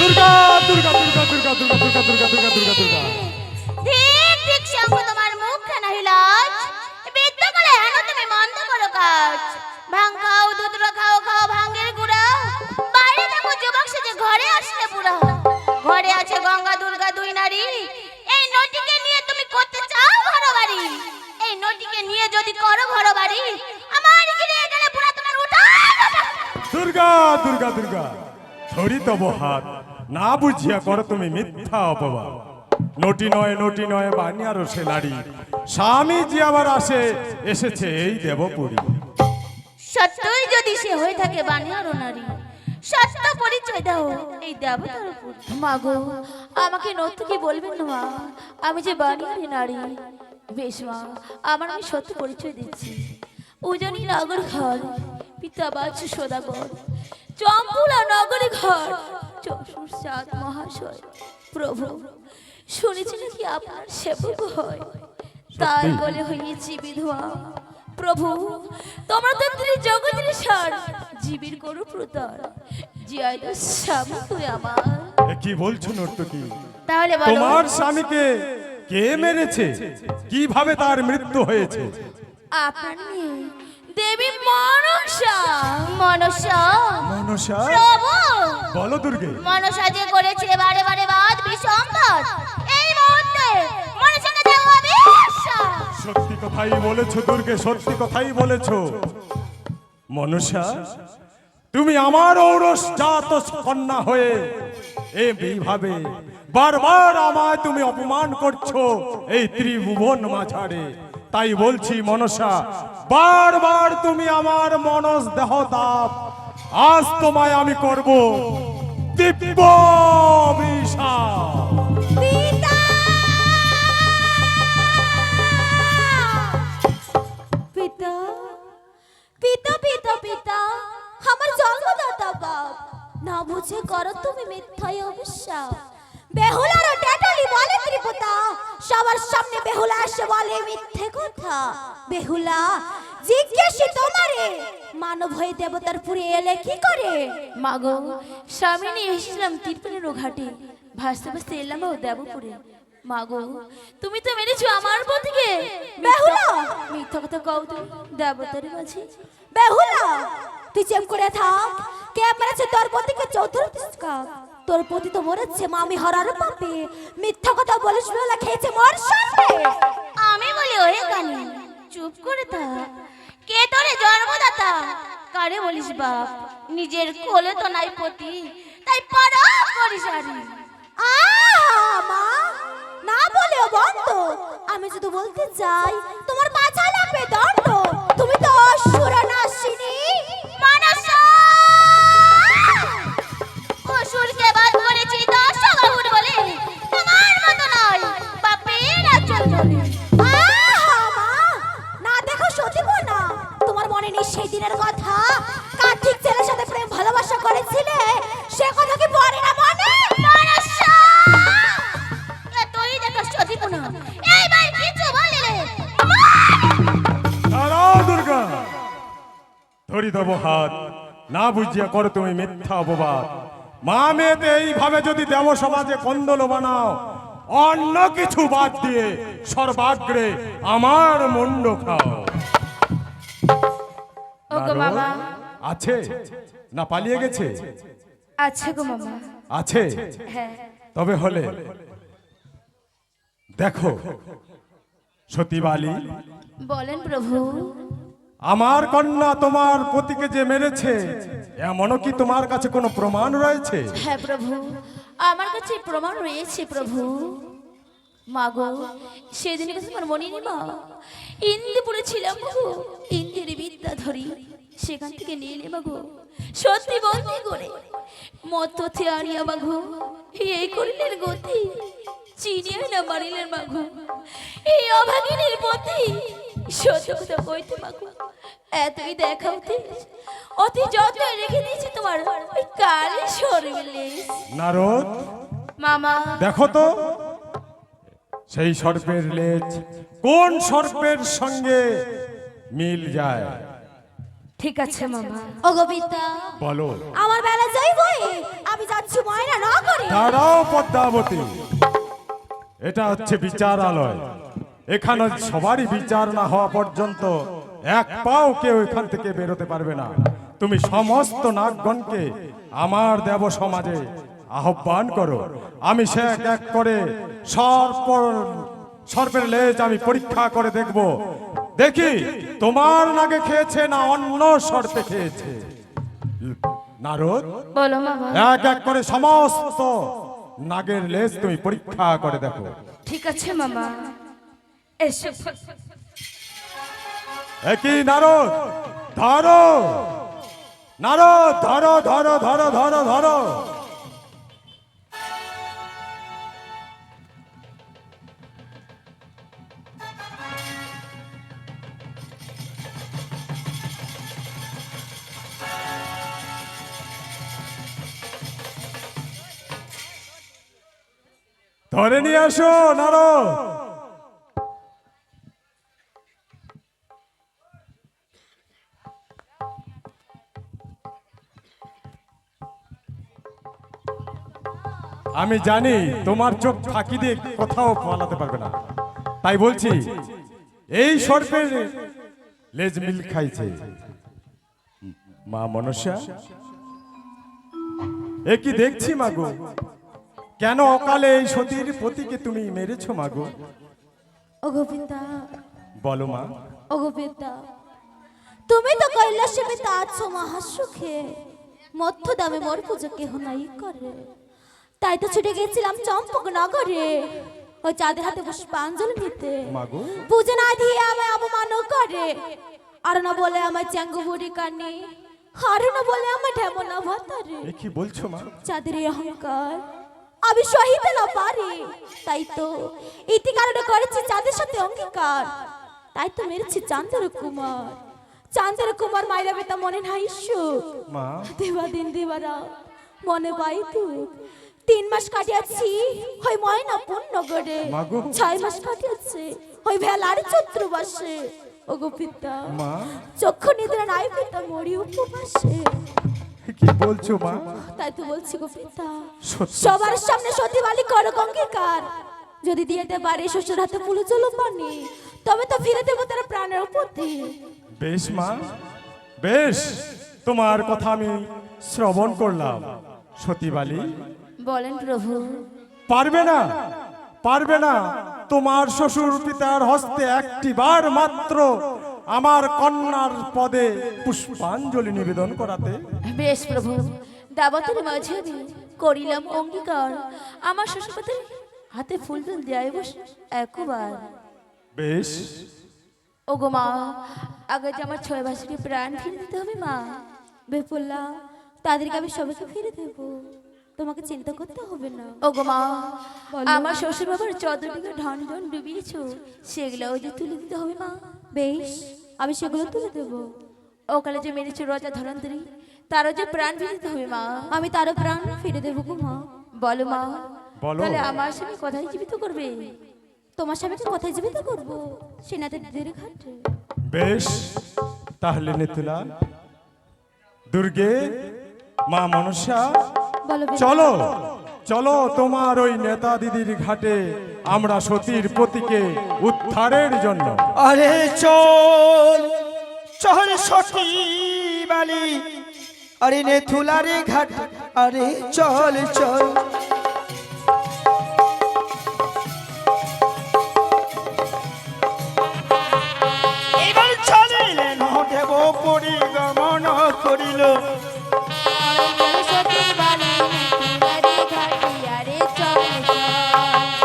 দুর্গা দুর্গা দুর্গা দুর্গা দুর্গা দুর্গা দুর্গা দুর্গা দুর্গা দুর্গা ঠিক ঠিক শঙ্খ তোমার মুখ খানা হিলাজ বিদ্যা করে হেন তুমি মন্দ করো কাজ ভাং খাও দুধ খাও খাও ভাঙ্গের গুড়া বাইরে থাকো যুবক সেজে ঘরে আসলে পুরা ঘরে আছে গঙ্গা দুর্গা দুই নারী এই নদীকে নিয়ে তুমি করতে চাও ঘর বাড়ি এই নদীকে নিয়ে যদি করো ঘর বাড়ি আমার গিরে গেলে পুরা তোমার উঠা দুর্গা দুর্গা দুর্গা ধরি তব হাত না বুঝিয়া করো তুমি মিথ্যা অপবাদ নটি নয় বানিয়ার সে নারী স্বামী যে আবার এসেছে এই দেবপুরী সত্যই যদি সে হয়ে থাকে বানিয়ার নারী সত্য পরিচয় দাও এই দেবতার উপর মাগো আমাকে নর্তকী বলবেন না মা আমি যে বানিয়ারি নারী বেশ মা আমার আমি সত্য পরিচয় দিচ্ছি উজনি নগর ঘর পিতা বাচ্চু সদাগর চম্পুলা নগরী ঘর চশুর চাঁদ মহাশয় প্রভু শুনেছি নাকি আপনার সেবক হয় তার বলে হইয়াছি বিধবা প্রভু তোমরা তো জগতের সার জীবের গরু প্রতার জিয়াই স্বামী তুই আমার কি বলছো নর্তকী তাহলে বলো তোমার স্বামীকে কে মেরেছে কিভাবে তার মৃত্যু হয়েছে আপনার মেয়ে দেবী মনসা মনসা মনসা প্রভু বলো দুর্গে মনসা যে করেছে বারে বারে বাদ বিসম্পদ এই মুহূর্তে মনসাকে দেওয়া বিশ্বাস সত্যি কথাই বলেছো দুর্গে সত্যি কথাই বলেছো মনসা তুমি আমার ঔরস জাত কন্যা হয়ে এইভাবে বারবার আমায় তুমি অপমান করছো এই ত্রিভুবন মাঝারে তাই বলছি মনসা বারবার তুমি আমার মনস দেহ তাপ আজ তোমায় আমি করব দিব্য অভিশাপ পিতা পিতা পিতা পিতা আমার জন্মদাতা বাপ না বুঝে করো তুমি মিথ্যায় অভিশাপ বেহুলার ডেটালি বলে ত্রিপুতা সবার সামনে বেহুলা এসে বলে মিথ্যে কথা বেহুলা জিজ্ঞেসি তোমারে মানব হয়ে দেবতার পুরে এলে কি করে মাগো স্বামী নিয়ে এসেছিলাম তিরপনের ঘাটে ভাসতে ভাসতে এলাম ও দেবপুরে মাগো তুমি তো মেরেছো আমার পতিকে বেহুলা মিথ্যা কথা কও তুমি দেবতার মাঝে বেহুলা তুই চেম করে থাক কে মেরেছে তোর পতিকে চৌধুরী তোর পতি তো মরেছে মামি হরার পাপে মিথ্যা কথা বলিস বেলা খেয়েছে মর সামনে আমি বলি ওরে কানি চুপ করে থাক কে তোরে জন্মদাতা কারে বলিস বাপ নিজের কোলে তো নাই পতি তাই পারা করিস আরে মা না বলেও বন্ধ আমি যদি বলতে চাই তোমার মাথা লাগবে দণ্ড তুমি তো অসুর নাশিনী মানসা অসুরকে বাদ করেছি দশ বাহুর বলে তোমার মতো নয় বাপের আচল বলে মা না দেখো সতীব না তোমার মনে নেই সেই দিনের কথা কার্তিক ছেলের সাথে প্রেম ভালোবাসা করেছিলে সে কথা কি পড়ে না মনে মানসা তুই দেখো সতীব না এইবার কিছু বলে রে দাঁড়াও দুর্গা ধরি দেব হাত না বুঝিয়া করো তুমি মিথ্যা অপবাদ মা মেয়েতে এইভাবে যদি দেব সমাজে কন্দল বানাও অন্য কিছু বাদ দিয়ে সর্বাগ্রে আমার মুন্ড খাও ওগো মামা আছে না পালিয়ে গেছে আছে গো মামা আছে হ্যাঁ তবে হলে দেখো সতীবালী বলেন প্রভু আমার কন্যা তোমার পতিকে যে মেরেছে এমনও কি তোমার কাছে কোনো প্রমাণ রয়েছে হ্যাঁ প্রভু আমার কাছে প্রমাণ রয়েছে প্রভু মাগো সেদিন কাছে আমার মনে নেই মা ইন্দিপুরে ছিলাম গো ইন্দির বিদ্যা ধরি সেখান থেকে নিয়ে এলে মাগো সত্যি বন্দি করে মতথে আনিয়া মাগো এই করিলেন গতি চিনিয়ে না মারিলেন মাগো এই অভাগিনীর পতি সত্য কথা কইতে মাগো এতই দেখাওতে অতি যত্ন রেখে দিয়েছি তোমার ওই কালে সরবেলে নারদ মামা দেখো তো সেই সর্পের লেজ কোন সর্পের সঙ্গে মিল যায় ঠিক আছে মামা ওগো পিতা বলো আমার বেলা যাইবই আমি যাচ্ছি ময়না নগরে দাঁড়াও পদ্মাবতী, এটা হচ্ছে বিচারালয়। এখানে সবারই বিচার না হওয়া পর্যন্ত এক পাও কেউ এখান থেকে বেরোতে পারবে না। তুমি সমস্ত নাগগণকে আমার দেব সমাজে আহ্বান করো। আমি সে এক এক করে সর্পের লেজ আমি পরীক্ষা করে দেখব, দেখি তোমার নাগে খেয়েছে না অন্য সর্পে খেয়েছে। নারদ, বলো মামা। এক এক করে সমস্ত নাগের লেজ তুমি পরীক্ষা করে দেখো। ঠিক আছে মামা, এসো। একই নারদ, ধরো নারদ, ধরো ধরো ধরো ধরো ধরো। ধরে নিয়ে আসো নারদ। আমি জানি তোমার চোখ ফাঁকি দিয়ে কোথাও পালাতে পারবে না, তাই বলছি এই সর্পের লেজ মিল খাইছে। মা মনসা, এ কি দেখছি মাগো, কেন অকালে এই সতীর পতিকে তুমি মেরেছো মাগো? ওগো পিতা, বলো মা। ওগো পিতা, তুমি তো কৈলাসে পিতা আছো মহাসুখে, মধ্য দামে মোর পুজো কেহ নাই করে। তাই তো ছুটে গেছিলাম চম্পক নগরে, ওই চাঁদের হাতে পুষ্পাঞ্জলি নিতে। মাগো, পুজো না দিয়ে আমায় অপমান করে, আর না বলে আমায় চ্যাঙ্গু বুড়ি কানে, আর না বলে আমায় ঢেমনা ভাতারে। এ কি বলছো মা? চাঁদের এই অহংকার আমি সহিতে না পারি, তাই তো ইতি কারণে করেছি চাঁদের সাথে অঙ্গীকার। তাই তো মেরেছি চাঁদের কুমার। চাঁদের কুমার মাইরা বেতা মনে নাই সুখ, মা দেবা দিন দেবারা মনে পাই দুঃখ। 3 মাস কাটিয়াছি ওই ময়না পূর্ণগড়ে, মাগো। 6 মাস কাটিয়াছে ওই ভেলার চতুর্বাসে। ওগো পিতা, মা চক্ষু নিদ্রা নাই পিতা মরি উপবাসে। এ কি বলছো মা? তাই তো বলছি গো পিতা, সত্যি? সবার সামনে সতী বালি করো অঙ্গীকার। যদি দিয়েতে পারে শ্বশুর হাতে ফুল চলো পানি, তবে তো ফিরে দেবো তার প্রাণের উপতি। বেশ মা, বেশ, তোমার কথা আমি শ্রবণ করলাম। সতীবালী, বলেন প্রভু। পারবে না, পারবে না তোমার শ্বশুর পিতার হস্তে একটিবার মাত্র আমার কন্যার পদে পুষ্পাঞ্জলি নিবেদন করাতে? বেশ প্রভু, দাবতের মাঝে আমি করিলাম অঙ্গীকার, আমার শ্বশুরপাতের হাতে ফুল তুল দেয় বস একবার। বেশ, ওগো মা, আগে যে আমার 6 মাসকে প্রাণ ফিরে দিতে হবে মা। বেপুল্লা, তাদেরকে আমি সবাইকে ফিরে দেব, তোমাকে চিন্তা করতে হবে না। ওগো মা, বলো। আমার শ্বশুর বাবার 14 বিঘা ধান ধান ডুবিয়েছো, সেগুলোও যে তুলে দিতে হবে মা। বেশ, আমি সেগুলো তুলে দেব। ওকালে যে মেরেছো রাজা ধরন্তরী, তারও যে প্রাণ ফিরে দিতে হবে মা। আমি তারও প্রাণ ফিরে দেবো গো মা। বলো মা, বলো। তাহলে আমার সঙ্গে কথাই জীবিত করবে? তোমার স্বামীকে কোথায় জীবিত করবো? সেনাতে দিদির ঘাটে। বেশ, তাহলে নেতুলা, দুর্গে, মা মনসা, বলো বেটা। চলো চলো তোমার ওই নেতা দিদির ঘাটে আমরা সতীর পতিকে উদ্ধারের জন্য। আরে চল চল সতী বালি, আরে নেথুলারে ঘাট, আরে চল চল। এবার চলিলেন দেব পরিগমন করিল,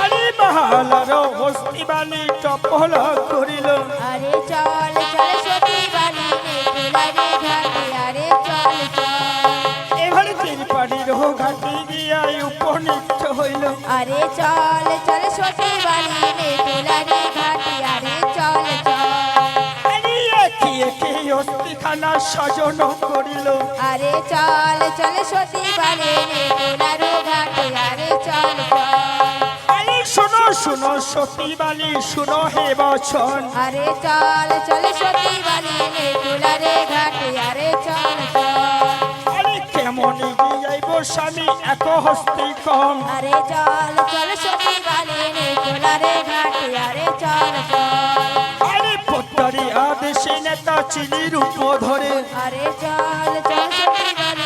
আরে মহালার হস্তি বালি টপল করিল। আরে চল চল সতী বালি নেতুলারে ঘাটে, আরে চল চল। এবার তিরপাড়ির ঘাটি গিয়া উপনীত হইল, আরে চল চল সতী বালি নেতুলারে ঘাটে, আরে চল চল। আরে একে একে অস্তিখানা সজন করিল, আরে চল চল সতী বালি নেতুলারে ঘাটে, আরে চল চল। আরে শোনো শোনো সতী বালি শুনো হে বচন, আরে চল চল সতী বালি নেতুলারে ঘাটে, আরে চল চল। আরে কেমন মনে যাইব স্বামী এক হস্তে কম আরে চল চল সখী বালি নিকোলারে ঘাটে আরে চল চল আরে পত্তরে আদেশে নেতা চিনি রূপ ধরে আরে চল চল সখী বালি